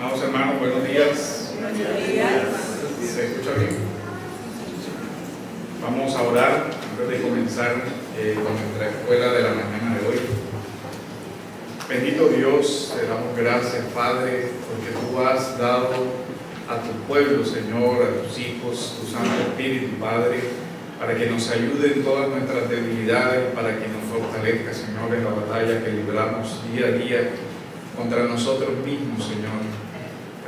Amados hermanos, buenos días. Buenos días. ¿Se escucha bien? Vamos a orar antes de comenzar con nuestra escuela de la mañana de hoy. Bendito Dios, te damos gracias, Padre, porque tú has dado a tu pueblo, Señor, a tus hijos, tu Santo Espíritu, Padre, para que nos ayude en todas nuestras debilidades, para que nos fortalezca, Señor, en la batalla que libramos día a día contra nosotros mismos, Señor.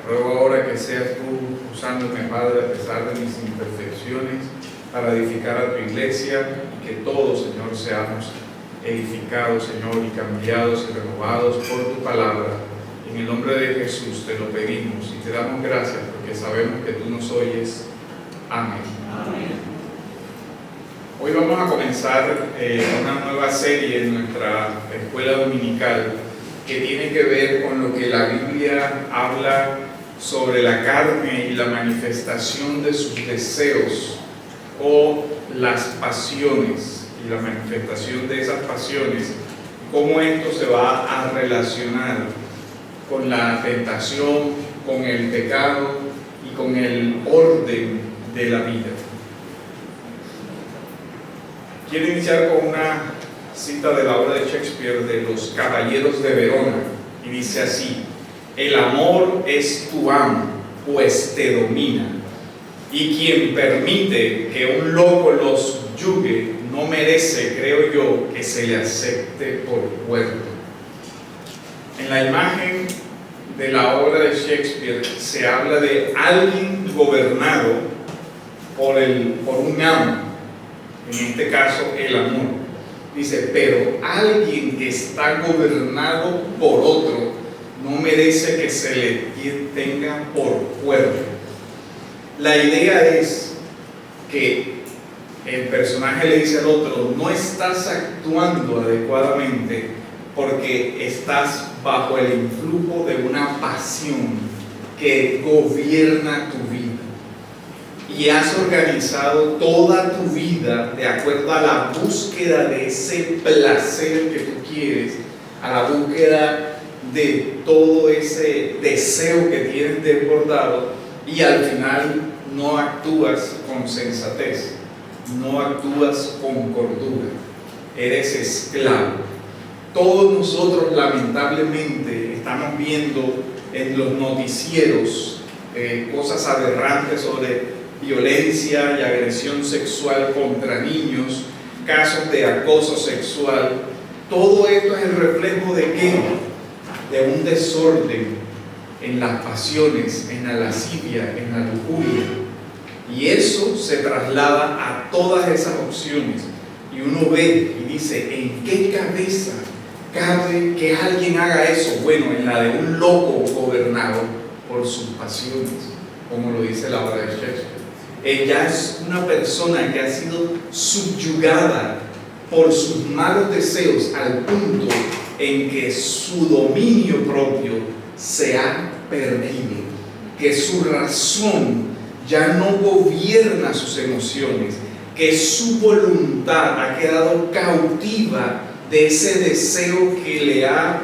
Te ruego ahora que seas tú usándome, Padre, a pesar de mis imperfecciones, para edificar a tu iglesia y que todos, Señor, seamos edificados, Señor, y cambiados y renovados por tu palabra. En el nombre de Jesús te lo pedimos y te damos gracias porque sabemos que tú nos oyes. Amén. Amén. Hoy vamos a comenzar una nueva serie en nuestra escuela dominical que tiene que ver con lo que la Biblia habla sobre la carne y la manifestación de sus deseos o las pasiones y la manifestación de esas pasiones, cómo esto se va a relacionar con la tentación, con el pecado y con el orden de la vida. Quiero iniciar con una cita de la obra de Shakespeare de Los Caballeros de Verona y dice así: el amor es tu amo, pues te domina, y quien permite que un loco los yugue no merece, creo yo, que se le acepte por puerto. En la imagen de la obra de Shakespeare se habla de alguien gobernado por un amo, en este caso el amor. Dice, pero alguien que está gobernado por otro no merece que se le tenga por puerto. La idea es que el personaje le dice al otro: no estás actuando adecuadamente porque estás bajo el influjo de una pasión que gobierna tu vida. Y has organizado toda tu vida de acuerdo a la búsqueda de ese placer que tú quieres, a la búsqueda de todo ese deseo que tienes desbordado, y al final no actúas con sensatez, no actúas con cordura, eres esclavo. Todos nosotros lamentablemente estamos viendo en los noticieros cosas aberrantes sobre violencia y agresión sexual contra niños, casos de acoso sexual. Todo esto es el reflejo ¿de qué? De un desorden en las pasiones, en la lascivia, en la lujuria. Y eso se traslada a todas esas opciones. Y uno ve y dice, ¿en qué cabeza cabe que alguien haga eso? Bueno, en la de un loco gobernado por sus pasiones, como lo dice la obra de Shakespeare. Ella es una persona que ha sido subyugada por sus malos deseos al punto en que su dominio propio se ha perdido, que su razón ya no gobierna sus emociones, que su voluntad ha quedado cautiva de ese deseo que le ha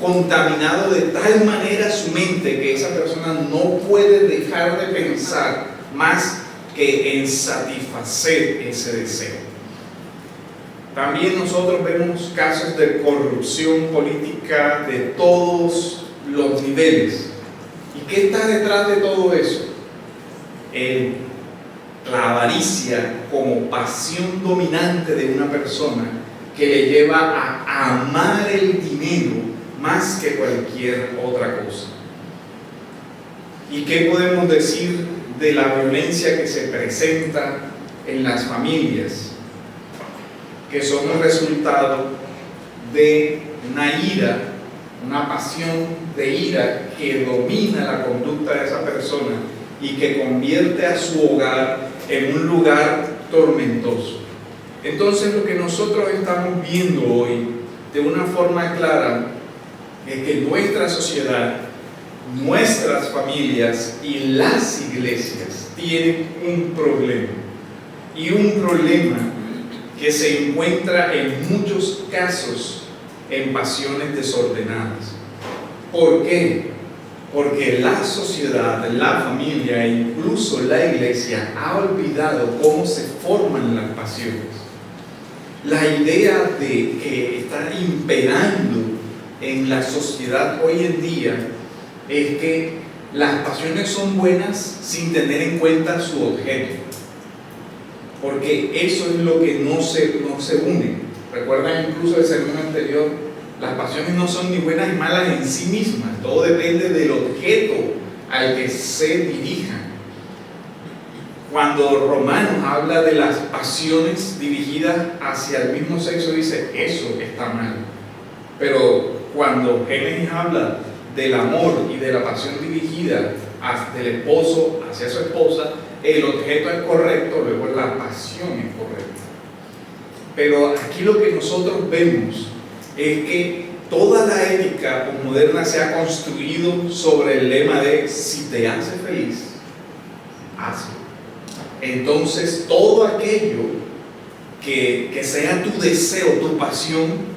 contaminado de tal manera su mente que esa persona no puede dejar de pensar más que en satisfacer ese deseo. También nosotros vemos casos de corrupción política de todos los niveles. ¿Y qué está detrás de todo eso? La avaricia como pasión dominante de una persona que le lleva a amar el dinero más que cualquier otra cosa. ¿Y qué podemos decir de la violencia que se presenta en las familias, que son el resultado de una ira, una pasión de ira que domina la conducta de esa persona y que convierte a su hogar en un lugar tormentoso? Entonces, lo que nosotros estamos viendo hoy de una forma clara es que nuestra sociedad, nuestras familias y las iglesias tienen un problema, y un problema que se encuentra en muchos casos en pasiones desordenadas. ¿Por qué? Porque la sociedad, la familia e incluso la iglesia ha olvidado cómo se forman las pasiones. La idea de que está imperando en la sociedad hoy en día es que las pasiones son buenas sin tener en cuenta su objeto. Porque eso es lo que no se une. Recuerdan incluso el sermón anterior, las pasiones no son ni buenas ni malas en sí mismas, todo depende del objeto al que se dirijan. Cuando Romanos habla de las pasiones dirigidas hacia el mismo sexo, dice, eso está mal. Pero cuando Génesis habla del amor y de la pasión dirigida del esposo hacia su esposa, el objeto es correcto, luego la pasión es correcta. Pero aquí lo que nosotros vemos es que toda la ética moderna se ha construido sobre el lema de si te hace feliz, hazlo. Entonces todo aquello que sea tu deseo, tu pasión,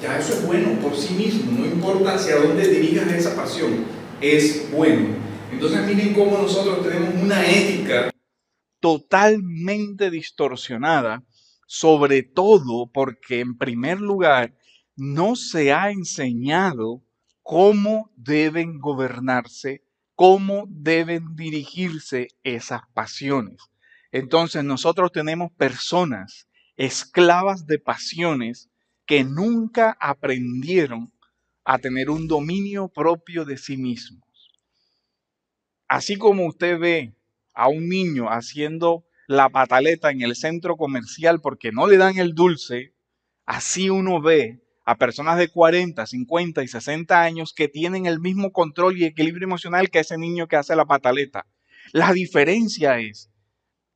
ya eso es bueno por sí mismo, no importa hacia dónde dirijas esa pasión, es bueno. Entonces miren cómo nosotros tenemos una ética totalmente distorsionada, sobre todo porque en primer lugar no se ha enseñado cómo deben gobernarse, cómo deben dirigirse esas pasiones. Entonces nosotros tenemos personas esclavas de pasiones que nunca aprendieron a tener un dominio propio de sí mismos. Así como usted ve a un niño haciendo la pataleta en el centro comercial porque no le dan el dulce, así uno ve a personas de 40, 50 y 60 años que tienen el mismo control y equilibrio emocional que ese niño que hace la pataleta. La diferencia es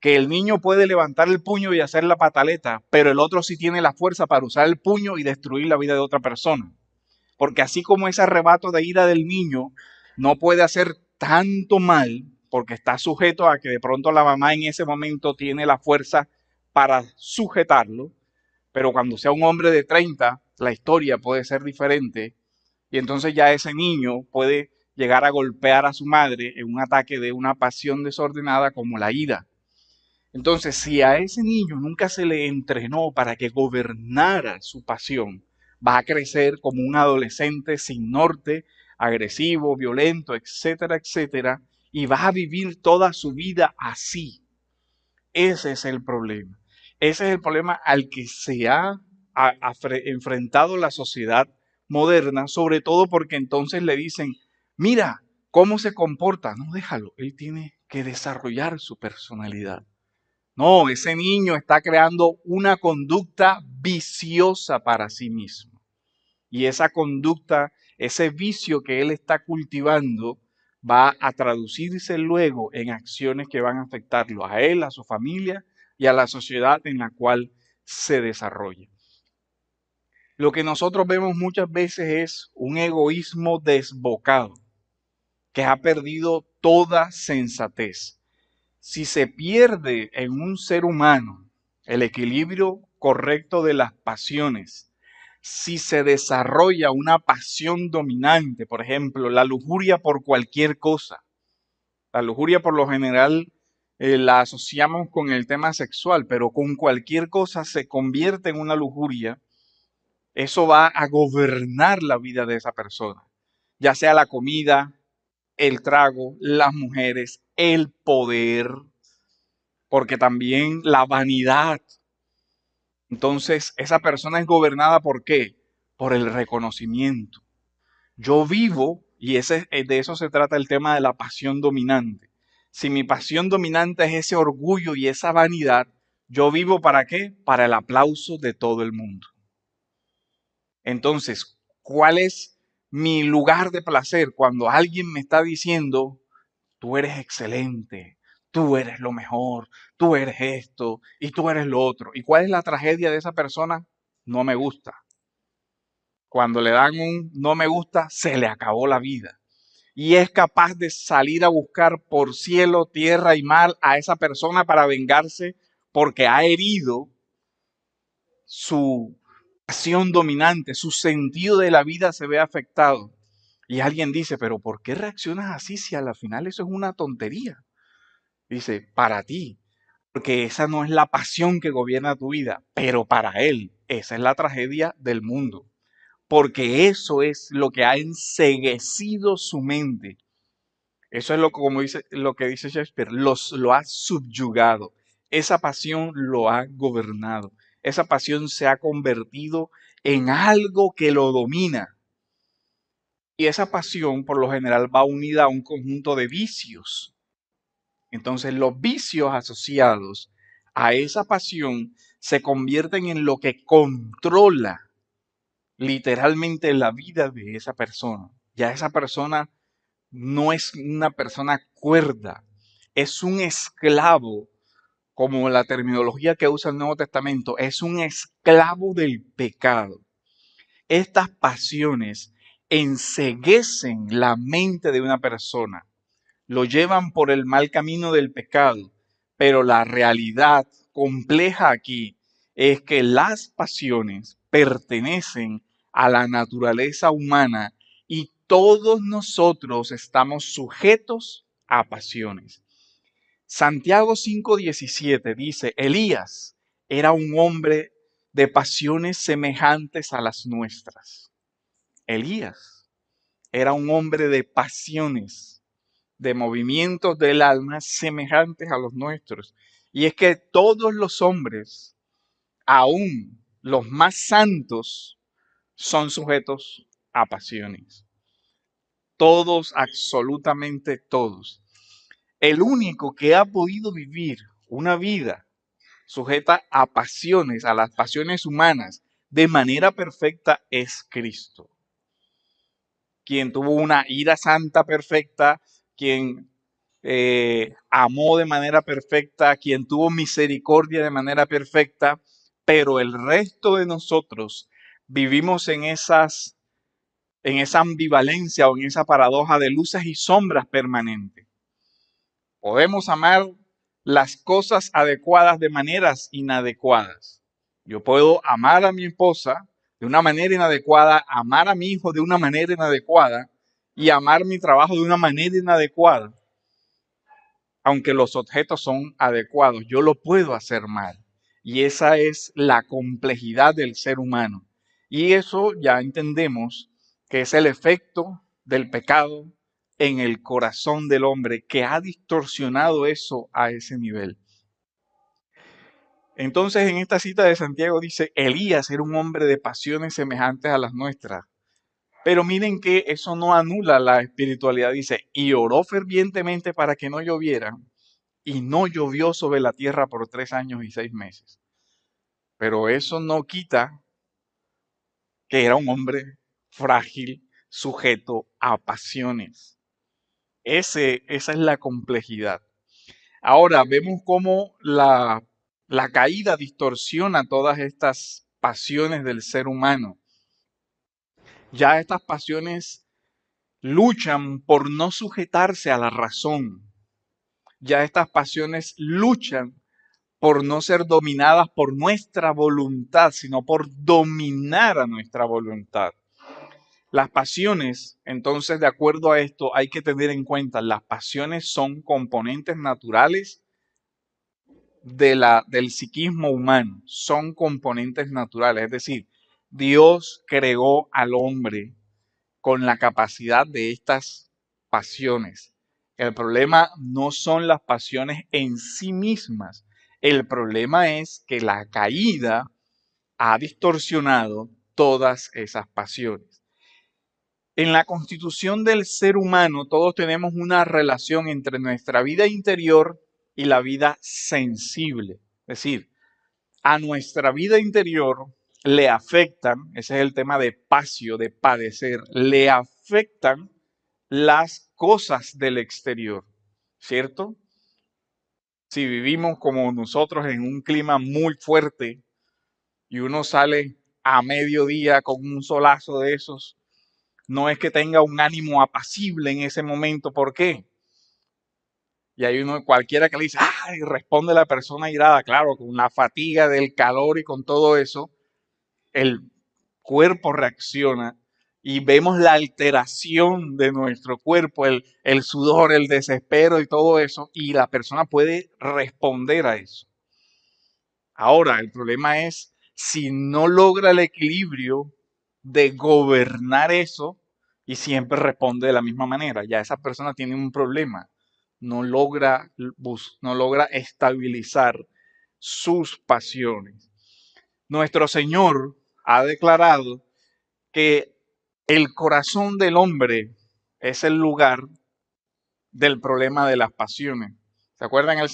que el niño puede levantar el puño y hacer la pataleta, pero el otro sí tiene la fuerza para usar el puño y destruir la vida de otra persona. Porque así como ese arrebato de ira del niño no puede hacer tanto mal, porque está sujeto a que de pronto la mamá en ese momento tiene la fuerza para sujetarlo, pero cuando sea un hombre de 30, la historia puede ser diferente y entonces ya ese niño puede llegar a golpear a su madre en un ataque de una pasión desordenada como la ira. Entonces, si a ese niño nunca se le entrenó para que gobernara su pasión, va a crecer como un adolescente sin norte, agresivo, violento, etcétera, etcétera, y va a vivir toda su vida así. Ese es el problema. Ese es el problema al que se ha enfrentado la sociedad moderna, sobre todo porque entonces le dicen, mira, ¿cómo se comporta? No, déjalo, él tiene que desarrollar su personalidad. No, ese niño está creando una conducta viciosa para sí mismo. Y esa conducta, ese vicio que él está cultivando, va a traducirse luego en acciones que van a afectarlo a él, a su familia y a la sociedad en la cual se desarrolla. Lo que nosotros vemos muchas veces es un egoísmo desbocado, que ha perdido toda sensatez. Si se pierde en un ser humano el equilibrio correcto de las pasiones, si se desarrolla una pasión dominante, por ejemplo, la lujuria por cualquier cosa, la lujuria por lo general la asociamos con el tema sexual, pero con cualquier cosa se convierte en una lujuria, eso va a gobernar la vida de esa persona, ya sea la comida, el trago, las mujeres, el poder, porque también la vanidad. Entonces, esa persona es gobernada ¿por qué? Por el reconocimiento. Yo vivo, y de eso se trata el tema de la pasión dominante. Si mi pasión dominante es ese orgullo y esa vanidad, yo vivo ¿para qué? Para el aplauso de todo el mundo. Entonces, ¿cuál es mi lugar de placer cuando alguien me está diciendo, tú eres excelente, tú eres lo mejor, tú eres esto y tú eres lo otro? ¿Y cuál es la tragedia de esa persona? No me gusta. Cuando le dan un no me gusta, se le acabó la vida. Y es capaz de salir a buscar por cielo, tierra y mar a esa persona para vengarse porque ha herido su pasión dominante, su sentido de la vida se ve afectado. Y alguien dice, pero ¿por qué reaccionas así si a la final eso es una tontería? Dice, para ti, porque esa no es la pasión que gobierna tu vida, pero para él, esa es la tragedia del mundo, porque eso es lo que ha enceguecido su mente. Eso es lo que dice Shakespeare, lo ha subyugado. Esa pasión lo ha gobernado. Esa pasión se ha convertido en algo que lo domina. Y esa pasión, por lo general, va unida a un conjunto de vicios. Entonces, los vicios asociados a esa pasión se convierten en lo que controla literalmente la vida de esa persona. Ya esa persona no es una persona cuerda, es un esclavo, como la terminología que usa el Nuevo Testamento, es un esclavo del pecado. Estas pasiones enceguecen la mente de una persona, lo llevan por el mal camino del pecado, pero la realidad compleja aquí es que las pasiones pertenecen a la naturaleza humana y todos nosotros estamos sujetos a pasiones. Santiago 5:17 dice, Elías era un hombre de pasiones semejantes a las nuestras. Elías era un hombre de pasiones, de movimientos del alma semejantes a los nuestros. Y es que todos los hombres, aún los más santos, son sujetos a pasiones. Todos, absolutamente todos. El único que ha podido vivir una vida sujeta a pasiones, a las pasiones humanas, de manera perfecta es Cristo. Quien tuvo una ira santa perfecta, quien amó de manera perfecta, quien tuvo misericordia de manera perfecta, pero el resto de nosotros vivimos en esa ambivalencia o en esa paradoja de luces y sombras permanente. Podemos amar las cosas adecuadas de maneras inadecuadas. Yo puedo amar a mi esposa de una manera inadecuada, amar a mi hijo de una manera inadecuada y amar mi trabajo de una manera inadecuada. Aunque los objetos son adecuados, yo lo puedo hacer mal. Y esa es la complejidad del ser humano. Y eso ya entendemos que es el efecto del pecado en el corazón del hombre que ha distorsionado eso a ese nivel. Entonces en esta cita de Santiago dice, Elías era un hombre de pasiones semejantes a las nuestras. Pero miren que eso no anula la espiritualidad. Dice, y oró fervientemente para que no lloviera. Y no llovió sobre la tierra por 3 años y 6 meses. Pero eso no quita que era un hombre frágil, sujeto a pasiones. Esa es la complejidad. Ahora vemos cómo la caída distorsiona todas estas pasiones del ser humano. Ya estas pasiones luchan por no sujetarse a la razón. Ya estas pasiones luchan por no ser dominadas por nuestra voluntad, sino por dominar a nuestra voluntad. Las pasiones, entonces, de acuerdo a esto, hay que tener en cuenta, las pasiones son componentes naturales del psiquismo humano, son componentes naturales, es decir, Dios creó al hombre con la capacidad de estas pasiones. El problema no son las pasiones en sí mismas, el problema es que la caída ha distorsionado todas esas pasiones. En la constitución del ser humano todos tenemos una relación entre nuestra vida interior y la vida sensible. Es decir, a nuestra vida interior le afectan, ese es el tema de pasio, de padecer, le afectan las cosas del exterior, ¿cierto? Si vivimos como nosotros en un clima muy fuerte y uno sale a mediodía con un solazo de esos, no es que tenga un ánimo apacible en ese momento. ¿Por qué? Y hay uno, cualquiera que le dice, ¡ay! Responde la persona irada, claro, con la fatiga del calor y con todo eso, el cuerpo reacciona y vemos la alteración de nuestro cuerpo, el sudor, el desespero y todo eso, y la persona puede responder a eso. Ahora, el problema es si no logra el equilibrio de gobernar eso y siempre responde de la misma manera, ya esa persona tiene un problema, no logra estabilizar sus pasiones. Nuestro Señor ha declarado que el corazón del hombre es el lugar del problema de las pasiones. ¿Se acuerdan el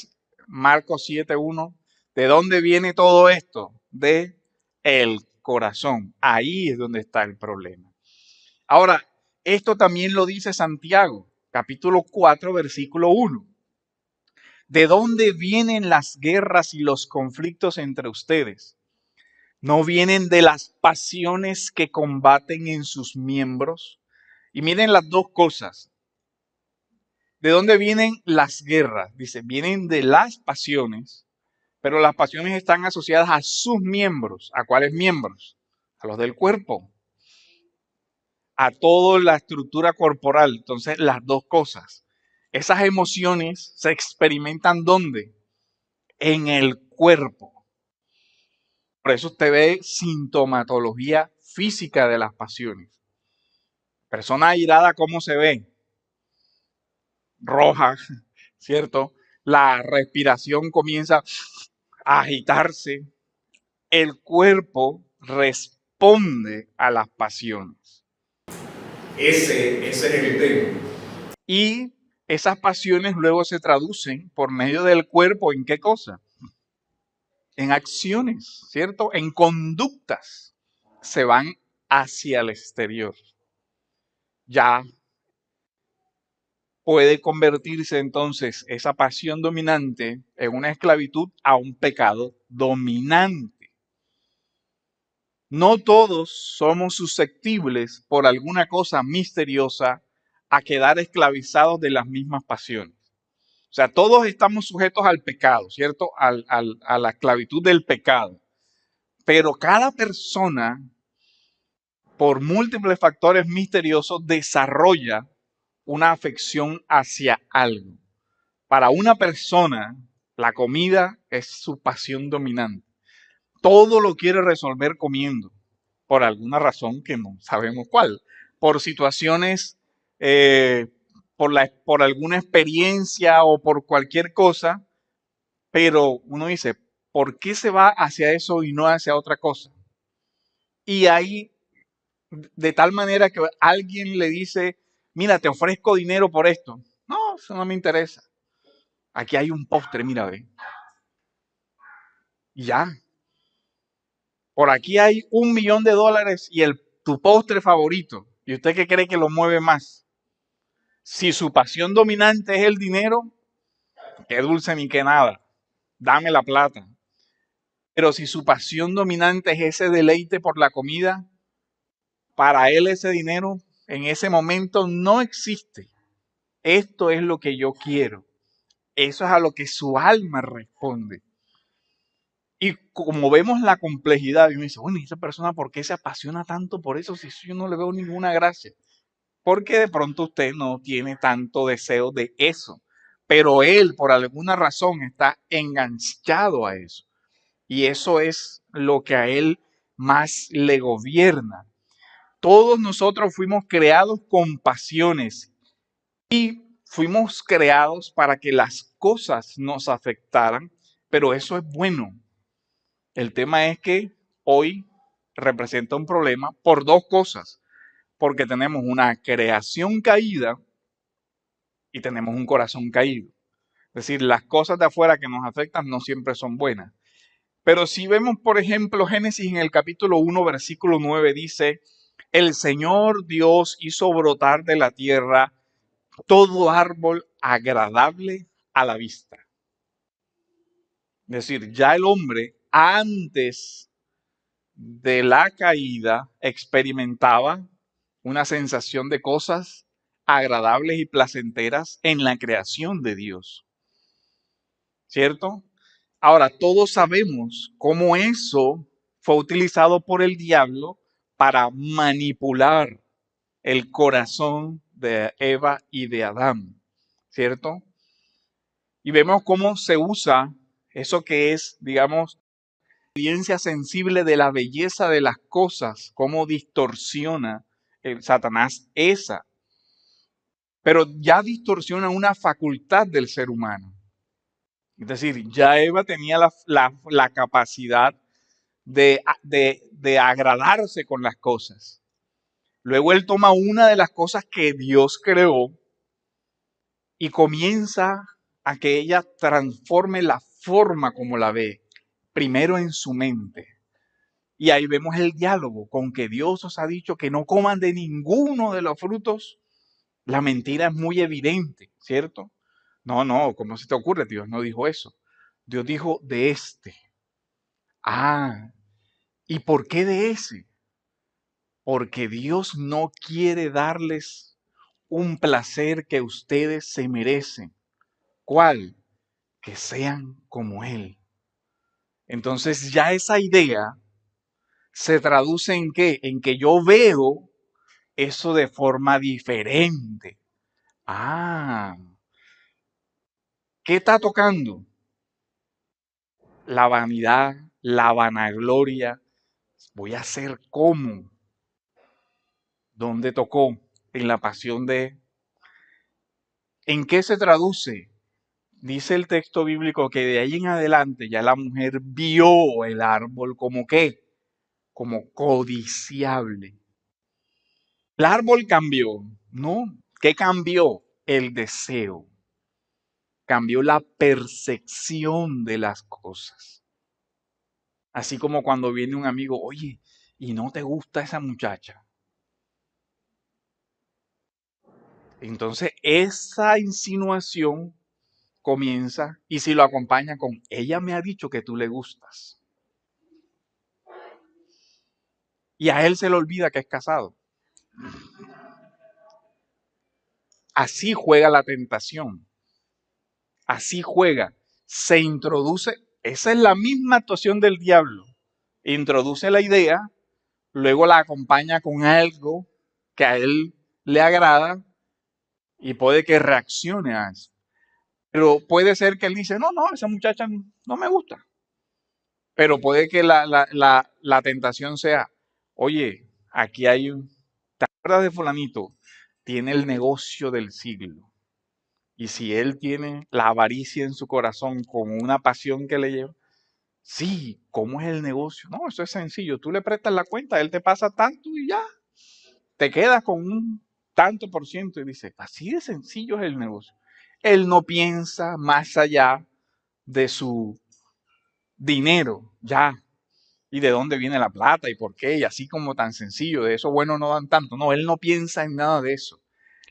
Marcos 7:1? ¿De dónde viene todo esto? De el corazón. Ahí es donde está el problema. Ahora, esto también lo dice Santiago, capítulo 4, versículo 1. ¿De dónde vienen las guerras y los conflictos entre ustedes? ¿No vienen de las pasiones que combaten en sus miembros? Y miren las dos cosas. ¿De dónde vienen las guerras? Dice, vienen de las pasiones, pero las pasiones están asociadas a sus miembros. ¿A cuáles miembros? A los del cuerpo. A toda la estructura corporal. Entonces, las dos cosas. Esas emociones se experimentan ¿dónde? En el cuerpo. Por eso usted ve sintomatología física de las pasiones. Persona airada, ¿cómo se ve? Roja, ¿cierto? La respiración comienza a agitarse. El cuerpo responde a las pasiones. Ese es el tema. Y esas pasiones luego se traducen por medio del cuerpo ¿en qué cosa? En acciones, ¿cierto? En conductas. Se van hacia el exterior. Ya puede convertirse entonces esa pasión dominante en una esclavitud a un pecado dominante. No todos somos susceptibles por alguna cosa misteriosa a quedar esclavizados de las mismas pasiones. O sea, todos estamos sujetos al pecado, ¿cierto? A la esclavitud del pecado. Pero cada persona, por múltiples factores misteriosos, desarrolla una afección hacia algo. Para una persona, la comida es su pasión dominante. Todo lo quiere resolver comiendo, por alguna razón que no sabemos cuál. Por situaciones, por alguna experiencia o por cualquier cosa, pero uno dice, ¿por qué se va hacia eso y no hacia otra cosa? Y ahí, de tal manera que alguien le dice, mira, te ofrezco dinero por esto. No, eso no me interesa. Aquí hay un postre, mira, ve. Y ya. Por aquí hay $1.000.000 y tu postre favorito. ¿Y usted qué cree que lo mueve más? Si su pasión dominante es el dinero, qué dulce ni qué nada. Dame la plata. Pero si su pasión dominante es ese deleite por la comida, para él ese dinero en ese momento no existe. Esto es lo que yo quiero. Eso es a lo que su alma responde. Y como vemos la complejidad, y uno dice, bueno, ¿y esa persona por qué se apasiona tanto por eso si yo no le veo ninguna gracia? Porque de pronto usted no tiene tanto deseo de eso. Pero él, por alguna razón, está enganchado a eso. Y eso es lo que a él más le gobierna. Todos nosotros fuimos creados con pasiones y fuimos creados para que las cosas nos afectaran, pero eso es bueno. El tema es que hoy representa un problema por dos cosas, porque tenemos una creación caída y tenemos un corazón caído. Es decir, las cosas de afuera que nos afectan no siempre son buenas. Pero si vemos, por ejemplo, Génesis en el capítulo 1, versículo 9 dice, el Señor Dios hizo brotar de la tierra todo árbol agradable a la vista. Es decir, ya el hombre antes de la caída experimentaba una sensación de cosas agradables y placenteras en la creación de Dios. ¿Cierto? Ahora, todos sabemos cómo eso fue utilizado por el diablo para manipular el corazón de Eva y de Adán, ¿cierto? Y vemos cómo se usa eso que es, digamos, experiencia sensible de la belleza de las cosas, cómo distorsiona Satanás esa. Pero ya distorsiona una facultad del ser humano. Es decir, ya Eva tenía la capacidad de agradarse con las cosas. Luego él toma una de las cosas que Dios creó y comienza a que ella transforme la forma como la ve, primero en su mente. Y ahí vemos el diálogo con que Dios os ha dicho que no coman de ninguno de los frutos. La mentira es muy evidente, ¿cierto? No, ¿cómo se te ocurre? Dios no dijo eso. Dios dijo de este. Ah, ¿y por qué de ese? Porque Dios no quiere darles un placer que ustedes se merecen. ¿Cuál? Que sean como Él. Entonces ya esa idea se traduce en ¿qué? En que yo veo eso de forma diferente. Ah, ¿qué está tocando? La vanidad, la vanagloria. Voy a ser como. ¿Dónde tocó? En la pasión de... ¿En qué se traduce? Dice el texto bíblico que de ahí en adelante ya la mujer vio el árbol como qué, como codiciable. El árbol cambió, ¿no? ¿Qué cambió? El deseo. Cambió la percepción de las cosas. Así como cuando viene un amigo, oye, ¿y no te gusta esa muchacha? Entonces esa insinuación comienza y si lo acompaña con, ella me ha dicho que tú le gustas. Y a él se le olvida que es casado. Así juega la tentación. Así juega. Se introduce, esa es la misma actuación del diablo. Introduce la idea, luego la acompaña con algo que a él le agrada y puede que reaccione a eso. Pero puede ser que él dice, no, esa muchacha no me gusta. Pero puede que la tentación sea, oye, aquí hay un... ¿Te acuerdas de fulanito? Tiene el negocio del siglo. Y si él tiene la avaricia en su corazón con una pasión que le lleva, sí, ¿cómo es el negocio? No, eso es sencillo. Tú le prestas la cuenta, él te pasa tanto y ya. Te quedas con un tanto por ciento y dice, así de sencillo es el negocio. Él no piensa más allá de su dinero, ya. Y de dónde viene la plata y por qué, y así como tan sencillo, de eso bueno no dan tanto. No, él no piensa en nada de eso.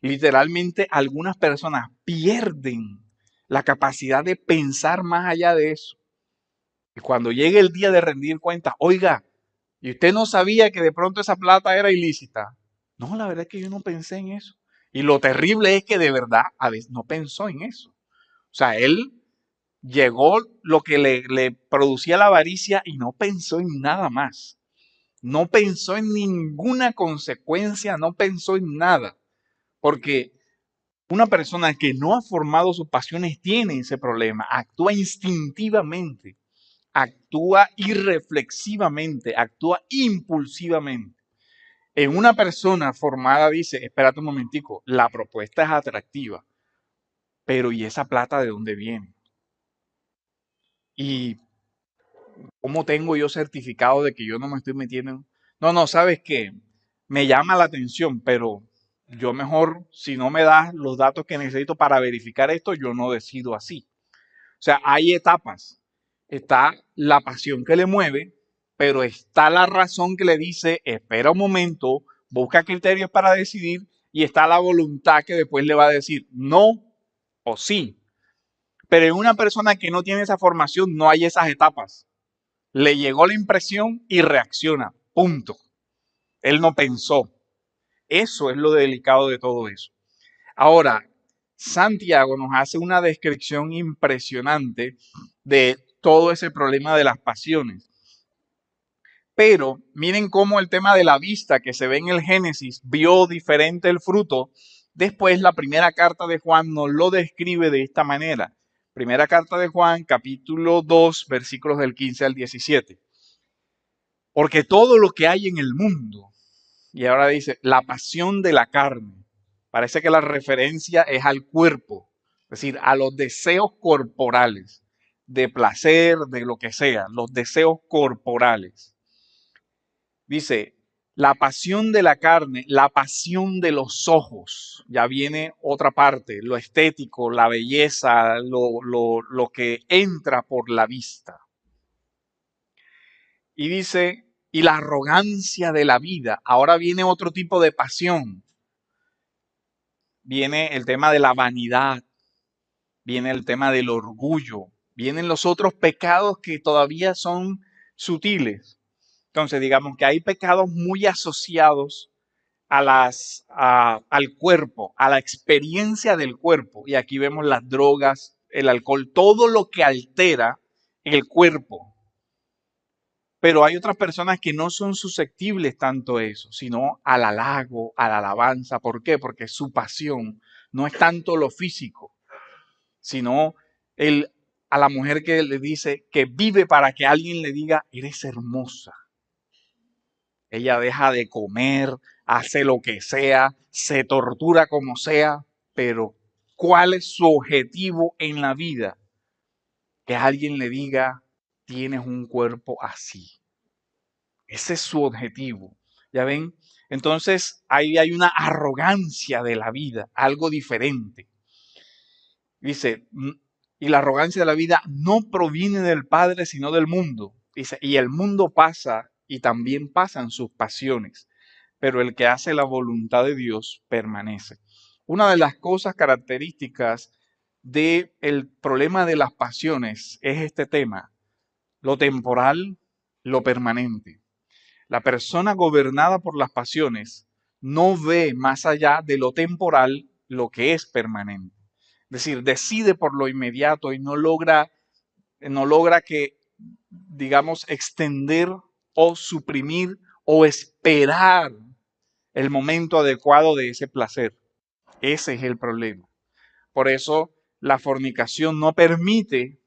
Literalmente algunas personas pierden la capacidad de pensar más allá de eso. Y cuando llegue el día de rendir cuentas, oiga, ¿y usted no sabía que de pronto esa plata era ilícita? No, la verdad es que yo no pensé en eso. Y lo terrible es que de verdad a veces no pensó en eso. O sea, él llegó lo que le producía la avaricia y no pensó en nada más. No pensó en ninguna consecuencia, no pensó en nada. Porque una persona que no ha formado sus pasiones tiene ese problema, actúa instintivamente, actúa irreflexivamente, actúa impulsivamente. En una persona formada dice, espérate un momentico, la propuesta es atractiva, pero ¿y esa plata de dónde viene? ¿Y cómo tengo yo certificado de que yo no me estoy metiendo? No, ¿sabes qué? Me llama la atención, pero yo mejor, si no me das los datos que necesito para verificar esto, yo no decido así. O sea, hay etapas. Está la pasión que le mueve, pero está la razón que le dice, espera un momento, busca criterios para decidir, y está la voluntad que después le va a decir no o sí. Pero en una persona que no tiene esa formación no hay esas etapas. Le llegó la impresión y reacciona. Punto. Él no pensó. Eso es lo delicado de todo eso. Ahora, Santiago nos hace una descripción impresionante de todo ese problema de las pasiones. Pero miren cómo el tema de la vista que se ve en el Génesis vio diferente el fruto. Después la primera carta de Juan nos lo describe de esta manera. Primera carta de Juan, capítulo 2, versículos del 15 al 17. Porque todo lo que hay en el mundo, y ahora dice, la pasión de la carne, parece que la referencia es al cuerpo, es decir, a los deseos corporales, de placer, de lo que sea, los deseos corporales. Dice, la pasión de la carne, la pasión de los ojos. Ya viene otra parte, lo estético, la belleza, lo que entra por la vista. Y dice, y la arrogancia de la vida. Ahora viene otro tipo de pasión. Viene el tema de la vanidad, viene el tema del orgullo, vienen los otros pecados que todavía son sutiles. Entonces, digamos que hay pecados muy asociados al cuerpo, a la experiencia del cuerpo. Y aquí vemos las drogas, el alcohol, todo lo que altera el cuerpo. Pero hay otras personas que no son susceptibles tanto a eso, sino al halago, a la alabanza. ¿Por qué? Porque su pasión no es tanto lo físico, sino a la mujer que le dice que vive para que alguien le diga, eres hermosa. Ella deja de comer, hace lo que sea, se tortura como sea, pero ¿cuál es su objetivo en la vida? Que alguien le diga, tienes un cuerpo así. Ese es su objetivo. ¿Ya ven? Entonces ahí hay una arrogancia de la vida, algo diferente. Dice, y la arrogancia de la vida no proviene del Padre, sino del mundo. Dice, y el mundo pasa y también pasan sus pasiones, pero el que hace la voluntad de Dios permanece. Una de las cosas características del problema de las pasiones es este tema, lo temporal, lo permanente. La persona gobernada por las pasiones no ve más allá de lo temporal lo que es permanente. Es decir, decide por lo inmediato y no logra que, digamos, extender o suprimir o esperar el momento adecuado de ese placer. Ese es el problema. Por eso la fornicación no permite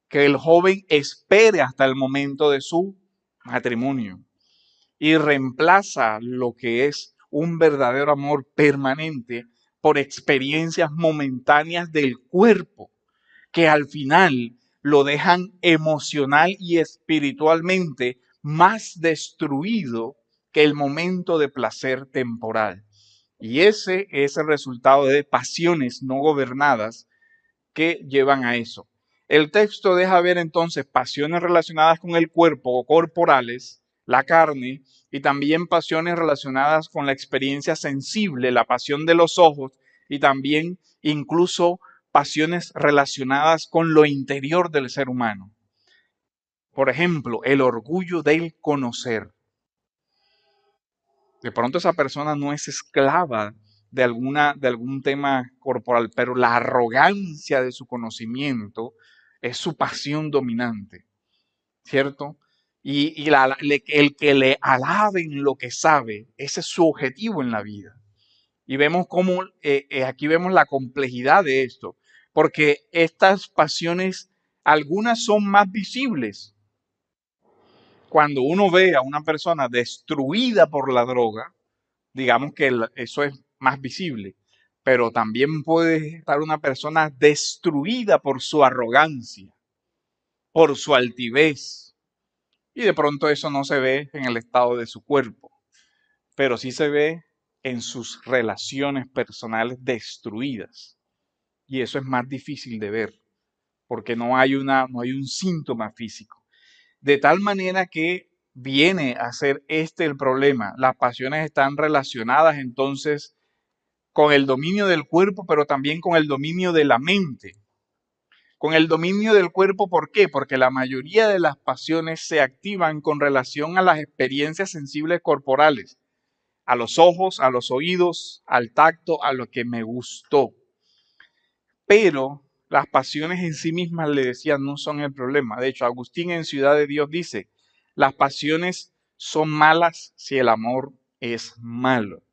que el joven espere hasta el momento de su matrimonio y reemplaza lo que es un verdadero amor permanente por experiencias momentáneas del cuerpo que al final lo dejan emocional y espiritualmente más destruido que el momento de placer temporal. Y ese es el resultado de pasiones no gobernadas que llevan a eso. El texto deja ver entonces pasiones relacionadas con el cuerpo o corporales, la carne, y también pasiones relacionadas con la experiencia sensible, la pasión de los ojos, y también incluso pasiones relacionadas con lo interior del ser humano. Por ejemplo, el orgullo del conocer. De pronto esa persona no es esclava de algún tema corporal, pero la arrogancia de su conocimiento es su pasión dominante, ¿cierto? Y el que le alaben lo que sabe, ese es su objetivo en la vida. Y vemos cómo, aquí vemos la complejidad de esto, porque estas pasiones, algunas son más visibles. Cuando uno ve a una persona destruida por la droga, digamos que eso es más visible, pero también puede estar una persona destruida por su arrogancia, por su altivez, y de pronto eso no se ve en el estado de su cuerpo, pero sí se ve en sus relaciones personales destruidas, y eso es más difícil de ver, porque no hay un síntoma físico. De tal manera que viene a ser este el problema. Las pasiones están relacionadas entonces con el dominio del cuerpo, pero también con el dominio de la mente. Con el dominio del cuerpo, ¿por qué? Porque la mayoría de las pasiones se activan con relación a las experiencias sensibles corporales, a los ojos, a los oídos, al tacto, a lo que me gustó. Pero las pasiones en sí mismas, le decía, no son el problema. De hecho, Agustín en Ciudad de Dios dice, las pasiones son malas si el amor es malo,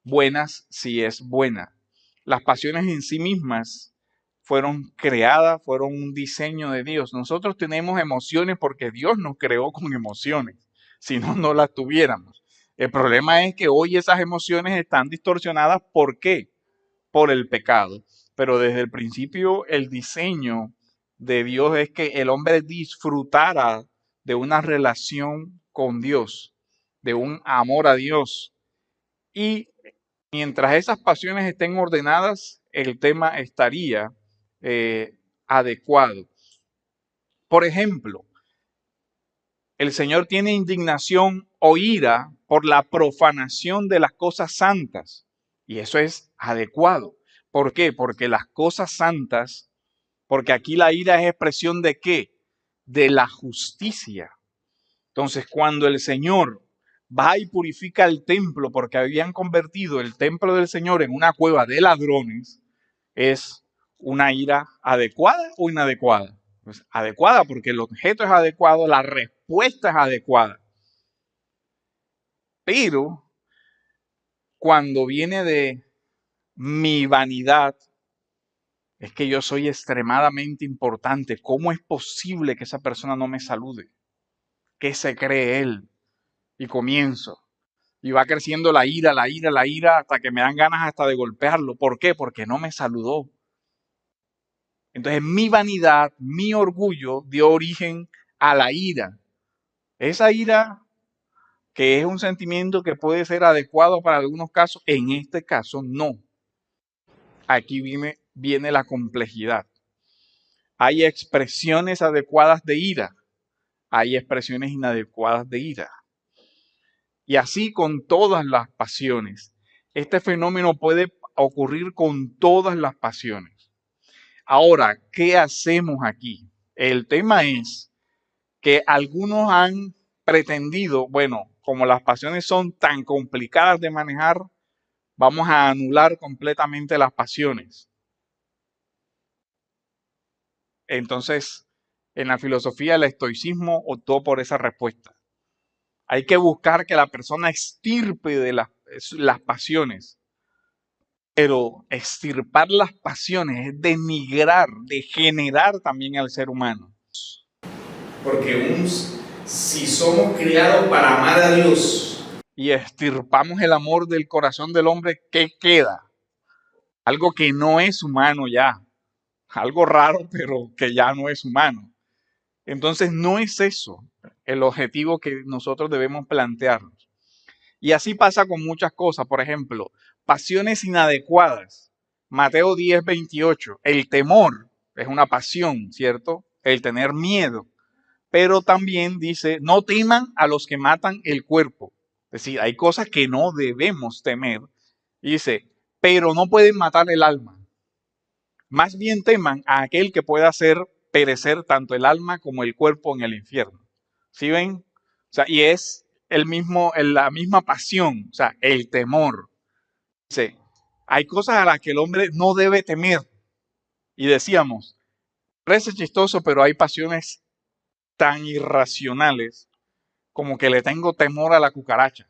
buenas si es buena. Las pasiones en sí mismas fueron creadas, fueron un diseño de Dios. Nosotros tenemos emociones porque Dios nos creó con emociones, si no, no las tuviéramos. El problema es que hoy esas emociones están distorsionadas. ¿Por qué? Por el pecado. Pero desde el principio el diseño de Dios es que el hombre disfrutara de una relación con Dios, de un amor a Dios. Y mientras esas pasiones estén ordenadas, el tema estaría adecuado. Por ejemplo, el Señor tiene indignación o ira por la profanación de las cosas santas. Y eso es adecuado. ¿Por qué? Porque las cosas santas, porque aquí la ira es expresión de ¿qué? De la justicia. Entonces, cuando el Señor va y purifica el templo, porque habían convertido el templo del Señor en una cueva de ladrones, ¿es una ira adecuada o inadecuada? Pues adecuada, porque el objeto es adecuado, la respuesta es adecuada. Pero cuando viene de mi vanidad, es que yo soy extremadamente importante. ¿Cómo es posible que esa persona no me salude? ¿Qué se cree él? Y comienzo. Y va creciendo la ira, hasta que me dan ganas hasta de golpearlo. ¿Por qué? Porque no me saludó. Entonces mi vanidad, mi orgullo dio origen a la ira. Esa ira, que es un sentimiento que puede ser adecuado para algunos casos, en este caso no. Aquí viene la complejidad. Hay expresiones adecuadas de ira, hay expresiones inadecuadas de ira. Y así con todas las pasiones. Este fenómeno puede ocurrir con todas las pasiones. Ahora, ¿qué hacemos aquí? El tema es que algunos han pretendido, bueno, como las pasiones son tan complicadas de manejar, vamos a anular completamente las pasiones. Entonces, en la filosofía, el estoicismo optó por esa respuesta. Hay que buscar que la persona extirpe de las pasiones. Pero extirpar las pasiones es denigrar, degenerar también al ser humano. Porque si somos criados para amar a Dios y extirpamos el amor del corazón del hombre, ¿qué queda? Algo que no es humano ya. Algo raro, pero que ya no es humano. Entonces no es eso el objetivo que nosotros debemos plantearnos. Y así pasa con muchas cosas. Por ejemplo, pasiones inadecuadas. Mateo 10:28. El temor es una pasión, ¿cierto? El tener miedo. Pero también dice, no teman a los que matan el cuerpo. Es decir, hay cosas que no debemos temer. Y dice, pero no pueden matar el alma. Más bien teman a aquel que pueda hacer perecer tanto el alma como el cuerpo en el infierno. ¿Sí ven? O sea, y es la misma pasión, o sea, el temor. Dice, hay cosas a las que el hombre no debe temer. Y decíamos, parece chistoso, pero hay pasiones tan irracionales como que le tengo temor a la cucaracha.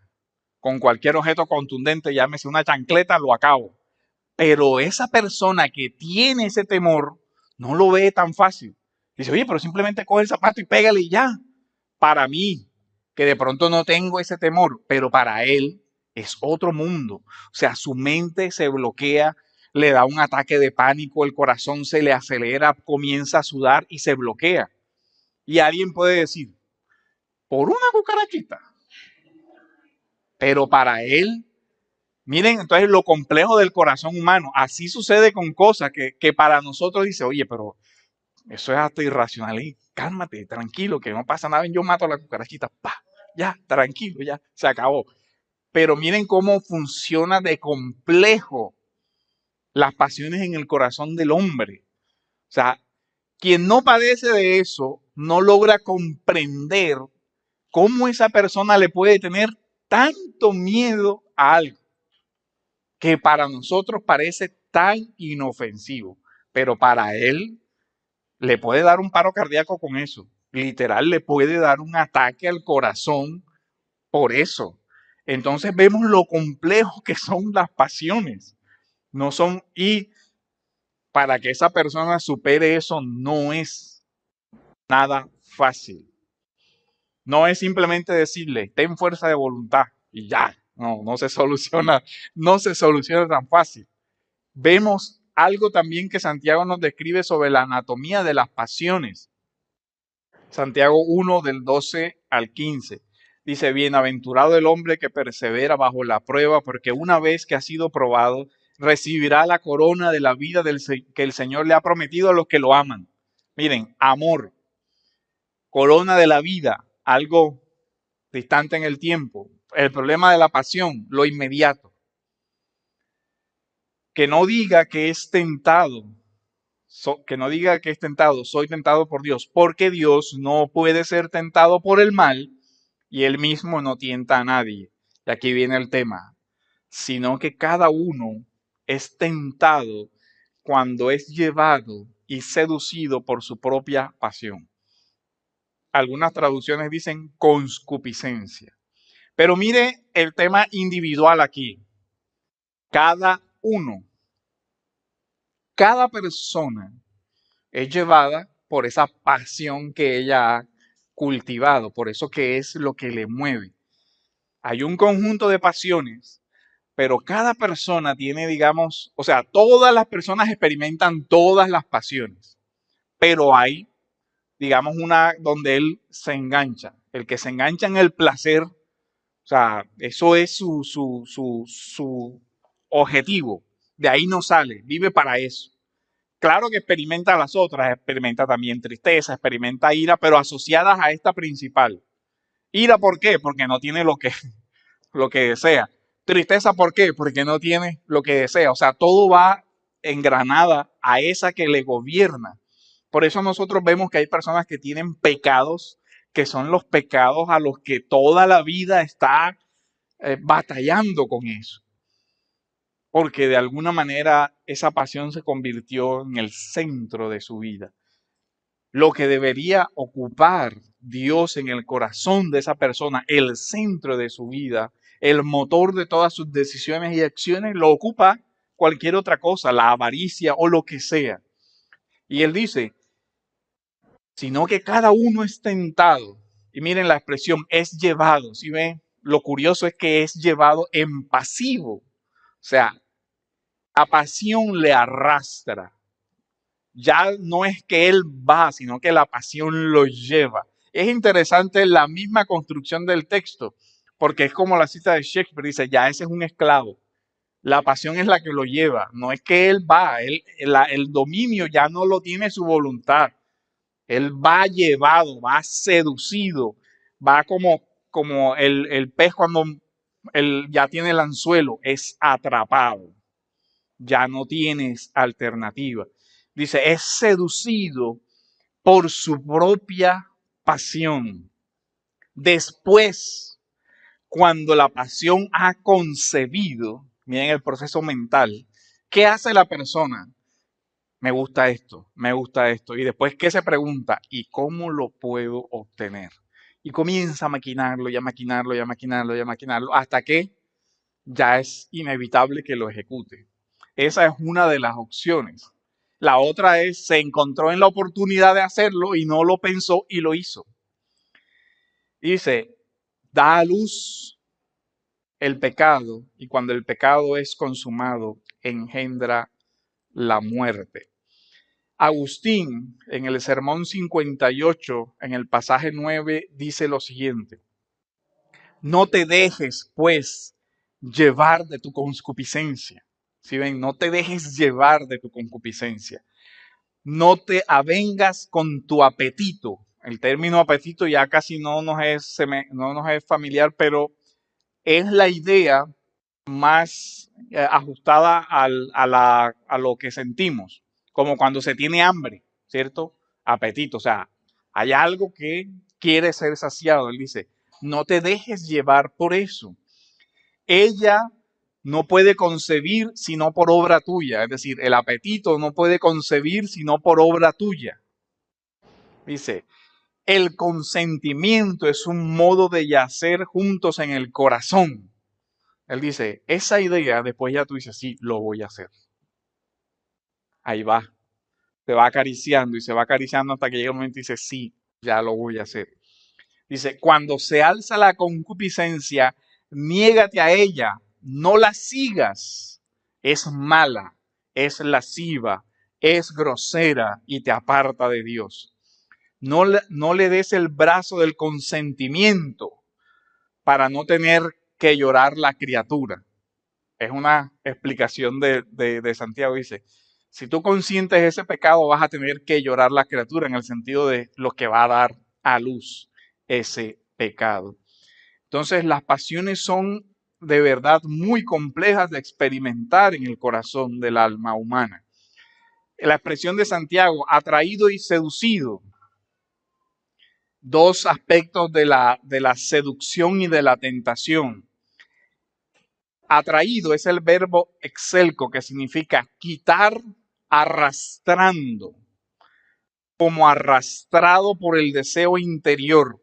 Con cualquier objeto contundente, llámese una chancleta, lo acabo. Pero esa persona que tiene ese temor no lo ve tan fácil. Dice, oye, pero simplemente coge el zapato y pégale y ya. Para mí, que de pronto no tengo ese temor, pero para él es otro mundo. O sea, su mente se bloquea, le da un ataque de pánico, el corazón se le acelera, comienza a sudar y se bloquea. Y alguien puede decir, por una cucarachita. Pero para él, miren, entonces lo complejo del corazón humano, así sucede con cosas que para nosotros dice, oye, pero eso es hasta irracional. Y cálmate, tranquilo, que no pasa nada, yo mato a la cucarachita, pa, ya, tranquilo, ya, se acabó. Pero miren cómo funciona de complejo las pasiones en el corazón del hombre. O sea, quien no padece de eso no logra comprender cómo esa persona le puede tener tanto miedo a algo que para nosotros parece tan inofensivo, pero para él le puede dar un paro cardíaco con eso. Literal, le puede dar un ataque al corazón Por eso. Entonces vemos lo complejo que son las pasiones. No son, y para que esa persona supere eso no es nada fácil. No es simplemente decirle, ten fuerza de voluntad y ya. No, no se soluciona tan fácil. Vemos algo también que Santiago nos describe sobre la anatomía de las pasiones. Santiago 1 del 12 al 15. Dice, bienaventurado el hombre que persevera bajo la prueba, porque una vez que ha sido probado, recibirá la corona de la vida que el Señor le ha prometido a los que lo aman. Miren, amor, corona de la vida, algo distante en el tiempo. El problema de la pasión, lo inmediato. Que no diga que es tentado, soy tentado por Dios, porque Dios no puede ser tentado por el mal y él mismo no tienta a nadie. Y aquí viene el tema, sino que cada uno es tentado cuando es llevado y seducido por su propia pasión. Algunas traducciones dicen concupiscencia. Pero mire el tema individual aquí. Cada persona es llevada por esa pasión que ella ha cultivado, por eso que es lo que le mueve. Hay un conjunto de pasiones, pero cada persona tiene, digamos, o sea, todas las personas experimentan todas las pasiones, pero hay, digamos, una donde él se engancha. El que se engancha en el placer, o sea, eso es su objetivo. De ahí no sale, vive para eso. Claro que experimenta las otras, experimenta también tristeza, experimenta ira, pero asociadas a esta principal. Ira, ¿por qué? Porque no tiene lo que desea. Tristeza, ¿por qué? Porque no tiene lo que desea. O sea, todo va engranada a esa que le gobierna. Por eso nosotros vemos que hay personas que tienen pecados, que son los pecados a los que toda la vida está batallando con eso. Porque de alguna manera esa pasión se convirtió en el centro de su vida. Lo que debería ocupar Dios en el corazón de esa persona, el centro de su vida, el motor de todas sus decisiones y acciones, lo ocupa cualquier otra cosa, la avaricia o lo que sea. Y él dice, sino que cada uno es tentado. Y miren la expresión, es llevado. ¿Sí ven? Lo curioso es que es llevado en pasivo. O sea, la pasión le arrastra. Ya no es que él va, sino que la pasión lo lleva. Es interesante la misma construcción del texto, porque es como la cita de Shakespeare, dice, ya ese es un esclavo. La pasión es la que lo lleva, no es que él va, el dominio ya no lo tiene su voluntad. Él va llevado, va seducido, va como el pez cuando él ya tiene el anzuelo, es atrapado. Ya no tienes alternativa. Dice, es seducido por su propia pasión. Después, cuando la pasión ha concebido, miren el proceso mental, ¿qué hace la persona? Me gusta esto, me gusta esto. Y después, ¿qué se pregunta? ¿Y cómo lo puedo obtener? Y comienza a maquinarlo, y a maquinarlo, y a maquinarlo, y a maquinarlo, hasta que ya es inevitable que lo ejecute. Esa es una de las opciones. La otra es, se encontró en la oportunidad de hacerlo y no lo pensó y lo hizo. Dice, da a luz el pecado y cuando el pecado es consumado, engendra la muerte. Agustín, en el Sermón 58, en el pasaje 9, dice lo siguiente. No te dejes, pues, llevar de tu concupiscencia. ¿Sí ven? No te dejes llevar de tu concupiscencia. No te avengas con tu apetito. El término apetito ya casi no nos es familiar, pero es la idea más ajustada a lo que sentimos, como cuando se tiene hambre, ¿cierto? Apetito, o sea, hay algo que quiere ser saciado. Él dice, no te dejes llevar por eso. Ella no puede concebir sino por obra tuya, es decir, el apetito no puede concebir sino por obra tuya. Dice, El consentimiento es un modo de yacer juntos en el corazón. Él dice, esa idea, después ya tú dices, sí, lo voy a hacer. Ahí va. Se va acariciando y se va acariciando hasta que llega un momento y dice, sí, ya lo voy a hacer. Dice, cuando se alza la concupiscencia, niégate a ella, no la sigas. Es mala, es lasciva, es grosera y te aparta de Dios. No le des el brazo del consentimiento para no tener que llorar la criatura. Es una explicación de Santiago. Dice, si tú consientes ese pecado, vas a tener que llorar la criatura en el sentido de lo que va a dar a luz ese pecado. Entonces, las pasiones son de verdad muy complejas de experimentar en el corazón del alma humana. La expresión de Santiago, atraído y seducido, dos aspectos de la seducción y de la tentación. Atraído es el verbo excelco, que significa quitar arrastrando, como arrastrado por el deseo interior.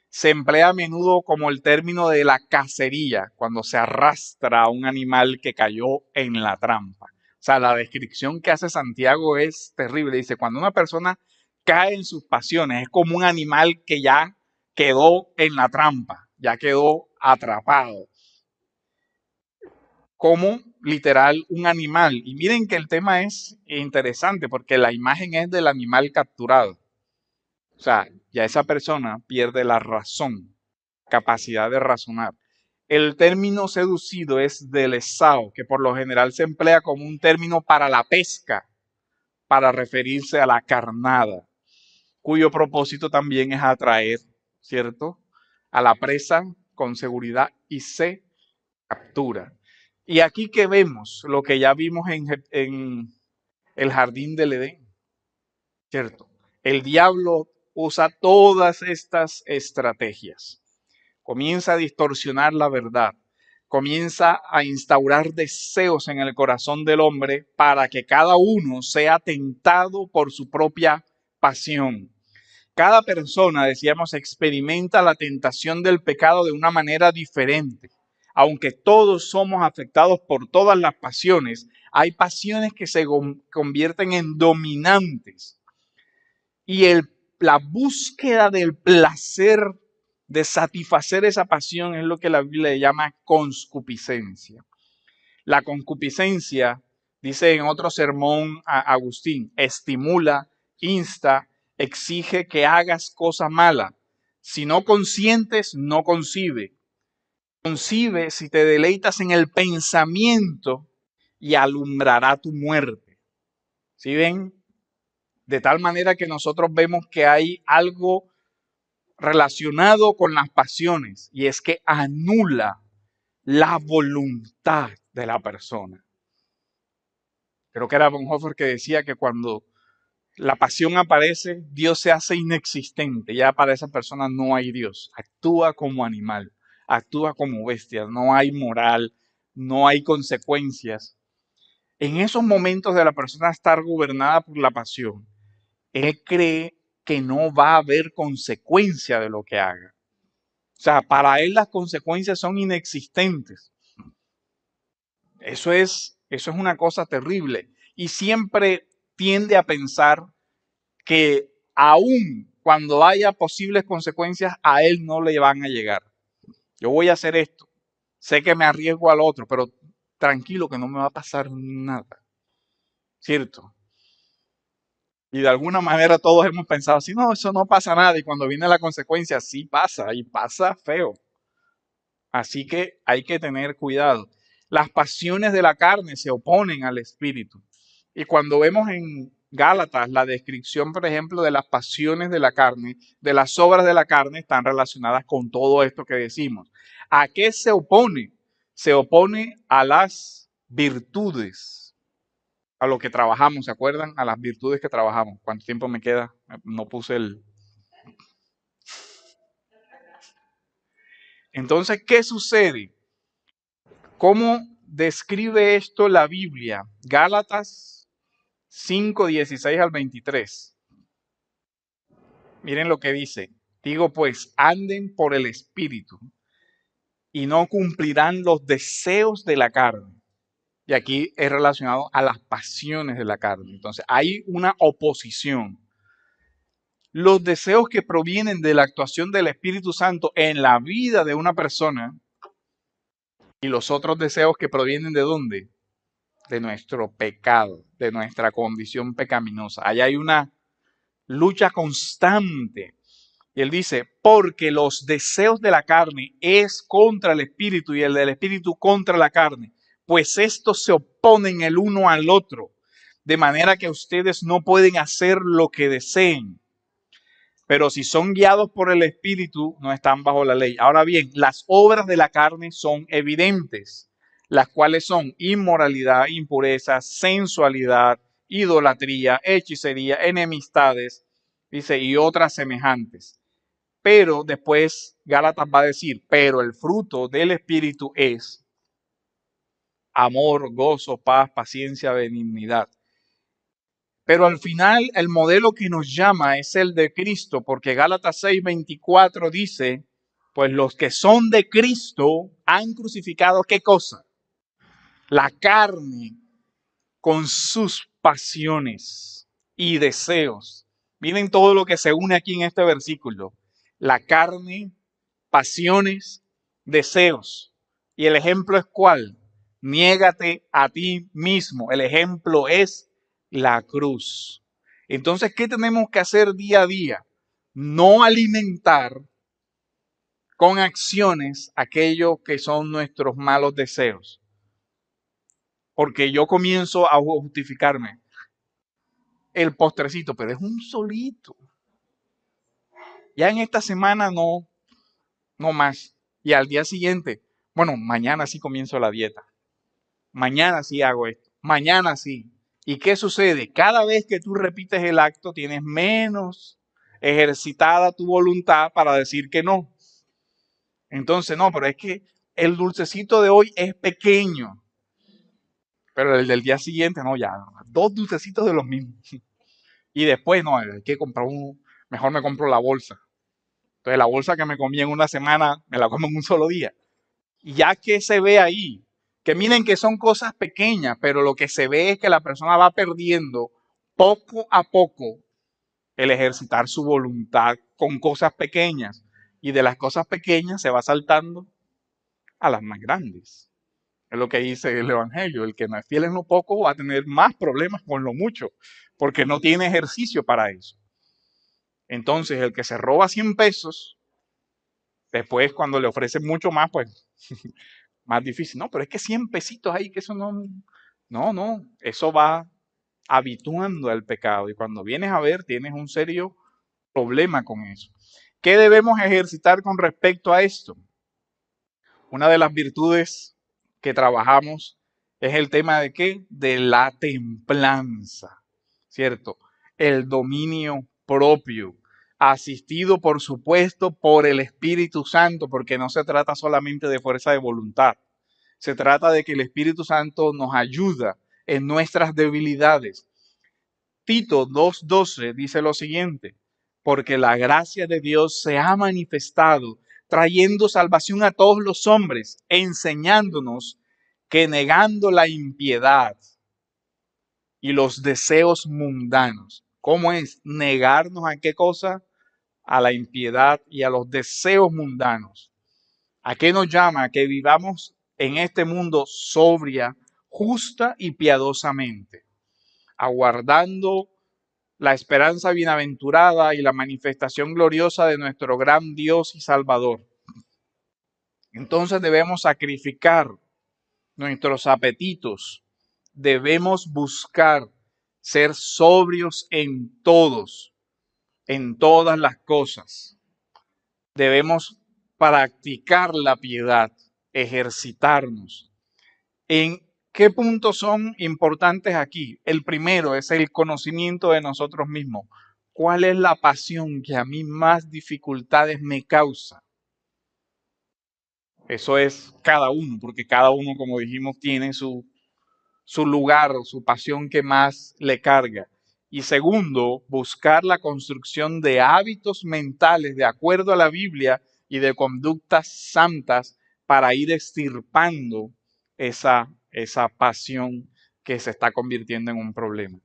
Se emplea a menudo como el término de la cacería, cuando se arrastra a un animal que cayó en la trampa. O sea, la descripción que hace Santiago es terrible. Dice, cuando una persona cae en sus pasiones, es como un animal que ya quedó en la trampa, ya quedó atrapado. Como literal un animal. Y miren que el tema es interesante porque la imagen es del animal capturado. O sea, ya esa persona pierde la razón, capacidad de razonar. El término seducido es del esao, que por lo general se emplea como un término para la pesca, para referirse a la carnada, cuyo propósito también es atraer, ¿cierto?, a la presa con seguridad y se captura. Y aquí que vemos lo que ya vimos en el jardín del Edén, ¿cierto? El diablo usa todas estas estrategias. Comienza a distorsionar la verdad. Comienza a instaurar deseos en el corazón del hombre para que cada uno sea tentado por su propia pasión. Cada persona, decíamos, experimenta la tentación del pecado de una manera diferente. Aunque todos somos afectados por todas las pasiones, hay pasiones que se convierten en dominantes. Y la búsqueda del placer, de satisfacer esa pasión, es lo que la Biblia le llama concupiscencia. La concupiscencia, dice en otro sermón a Agustín, estimula, insta, exige que hagas cosa mala. Si no consientes, no concibe. Concibe si te deleitas en el pensamiento y alumbrará tu muerte. ¿Sí ven? De tal manera que nosotros vemos que hay algo relacionado con las pasiones y es que anula la voluntad de la persona. Creo que era Bonhoeffer que decía que cuando la pasión aparece, Dios se hace inexistente. Ya para esa persona no hay Dios. Actúa como animal, actúa como bestia. No hay moral, no hay consecuencias. En esos momentos de la persona estar gobernada por la pasión, él cree que no va a haber consecuencia de lo que haga. O sea, para él las consecuencias son inexistentes. Eso es una cosa terrible. Y siempre tiende a pensar que aún cuando haya posibles consecuencias, a él no le van a llegar. Yo voy a hacer esto. Sé que me arriesgo al otro, pero tranquilo que no me va a pasar nada. ¿Cierto? Y de alguna manera todos hemos pensado, sí, no, eso no pasa nada. Y cuando viene la consecuencia, sí pasa, y pasa feo. Así que hay que tener cuidado. Las pasiones de la carne se oponen al espíritu. Y cuando vemos en Gálatas la descripción, por ejemplo, de las pasiones de la carne, de las obras de la carne, están relacionadas con todo esto que decimos. ¿A qué se opone? Se opone a las virtudes, a lo que trabajamos, ¿se acuerdan? A las virtudes que trabajamos. ¿Cuánto tiempo me queda? No puse el... Entonces, ¿qué sucede? ¿Cómo describe esto la Biblia? Gálatas 5, 16 al 23. Miren lo que dice. Digo pues, anden por el Espíritu y no cumplirán los deseos de la carne. Y aquí es relacionado a las pasiones de la carne. Entonces, hay una oposición. Los deseos que provienen de la actuación del Espíritu Santo en la vida de una persona y los otros deseos que provienen ¿de dónde? De nuestro pecado, de nuestra condición pecaminosa. Allá hay una lucha constante. Y él dice, porque los deseos de la carne es contra el espíritu y el del espíritu contra la carne, pues estos se oponen el uno al otro, de manera que ustedes no pueden hacer lo que deseen. Pero si son guiados por el espíritu, no están bajo la ley. Ahora bien, las obras de la carne son evidentes, las cuales son inmoralidad, impureza, sensualidad, idolatría, hechicería, enemistades, dice, y otras semejantes. Pero después Gálatas va a decir, pero el fruto del Espíritu es amor, gozo, paz, paciencia, benignidad. Pero al final el modelo que nos llama es el de Cristo, porque Gálatas 6:24 dice, pues los que son de Cristo han crucificado ¿qué cosa? La carne con sus pasiones y deseos. Miren todo lo que se une aquí en este versículo. La carne, pasiones, deseos. ¿Y el ejemplo es cuál? Niégate a ti mismo. El ejemplo es la cruz. Entonces, ¿qué tenemos que hacer día a día? No alimentar con acciones aquello que son nuestros malos deseos. Porque yo comienzo a justificarme. El postrecito, pero es un solito. Ya en esta semana no más. Y al día siguiente, bueno, mañana sí comienzo la dieta. Mañana sí hago esto. Mañana sí. ¿Y qué sucede? Cada vez que tú repites el acto, tienes menos ejercitada tu voluntad para decir que no. Entonces, no, pero es que el dulcecito de hoy es pequeño. Pero el del día siguiente, no, ya, 2 dulcecitos de los mismos. Y después, no, hay que comprar mejor me compro la bolsa. Entonces la bolsa que me comí en una semana, me la como en un solo día. Y ya que se ve ahí, que miren que son cosas pequeñas, pero lo que se ve es que la persona va perdiendo poco a poco el ejercitar su voluntad con cosas pequeñas. Y de las cosas pequeñas se va saltando a las más grandes. Es lo que dice el Evangelio. El que no es fiel en lo poco va a tener más problemas con lo mucho, porque no tiene ejercicio para eso. Entonces, el que se roba 100 pesos, después cuando le ofrecen mucho más, pues más difícil. No, pero es que 100 pesitos ahí, que eso no, eso va habituando al pecado. Y cuando vienes a ver, tienes un serio problema con eso. ¿Qué debemos ejercitar con respecto a esto? Una de las virtudes que trabajamos es el tema de ¿qué? De la templanza, ¿cierto? El dominio propio, asistido por supuesto por el Espíritu Santo, porque no se trata solamente de fuerza de voluntad, se trata de que el Espíritu Santo nos ayuda en nuestras debilidades. Tito 2:12 dice lo siguiente, porque la gracia de Dios se ha manifestado trayendo salvación a todos los hombres, enseñándonos que negando la impiedad y los deseos mundanos, ¿cómo es? Negarnos a qué cosa? A la impiedad y a los deseos mundanos. ¿A qué nos llama? A que vivamos en este mundo sobria, justa y piadosamente, aguardando la esperanza bienaventurada y la manifestación gloriosa de nuestro gran Dios y Salvador. Entonces debemos sacrificar nuestros apetitos, debemos buscar ser sobrios en todas las cosas. Debemos practicar la piedad, ejercitarnos. ¿En qué puntos son importantes aquí? El primero es el conocimiento de nosotros mismos. ¿Cuál es la pasión que a mí más dificultades me causa? Eso es cada uno, porque cada uno, como dijimos, tiene su lugar, su pasión que más le carga. Y segundo, buscar la construcción de hábitos mentales de acuerdo a la Biblia y de conductas santas para ir extirpando esa pasión que se está convirtiendo en un problema.